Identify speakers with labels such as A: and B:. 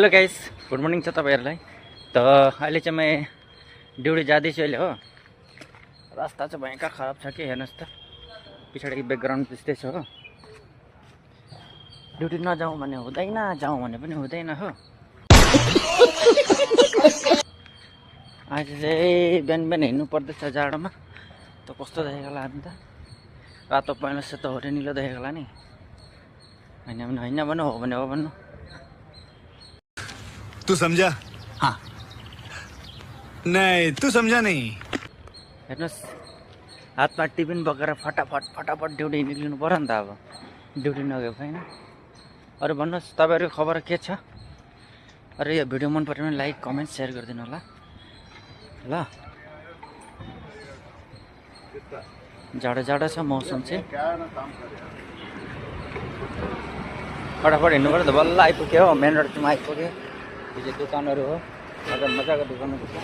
A: Hello guys, good morning छ तपाईहरुलाई। त अहिले चाहिँ म ड्युटी जाँदैछु अहिले हो। रास्ता चाहिँ भयंकर खराब छ के हेर्नुस् त, पछाडिको ब्याकग्राउन्ड त्यस्तै छ हो। ड्युटी नजाउँ भने हुँदैन, जाउँ भने पनि हुँदैन हो। आज चाहिँ बिहान बिहान हिँड्नु पर्दैछ जाडोमा। त कस्तो देखेको होला नि त, रातो पहेँलो सेतो होरे निलो देखेको होला नि। हैन भने हैन भन्नु, हो भने हो भन्नु।
B: तू समझा?
A: हाँ
B: नहीं, तू समझा नहीं।
A: हेर्नुस्, हातमा टिफिन बोकेर फटाफट ड्युटी निक्लिनु पर्यो नि त। अब ड्युटी नगएको होइन। अरू भन्नुहोस्, तपाईँहरूको खबर के छ? अरे यो भिडियो मन पऱ्यो भने लाइक कमेन्ट सेयर गरिदिनु होला ल। जाडो छ मौसम चाहिँ। फटाफट हिँड्नु पऱ्यो त, बल्ल आइपुग्यो हो। मेन रोडमा आइपुग्यो। यो चाहिँ दोकानहरू हो, मजाको दोकानहरू छ।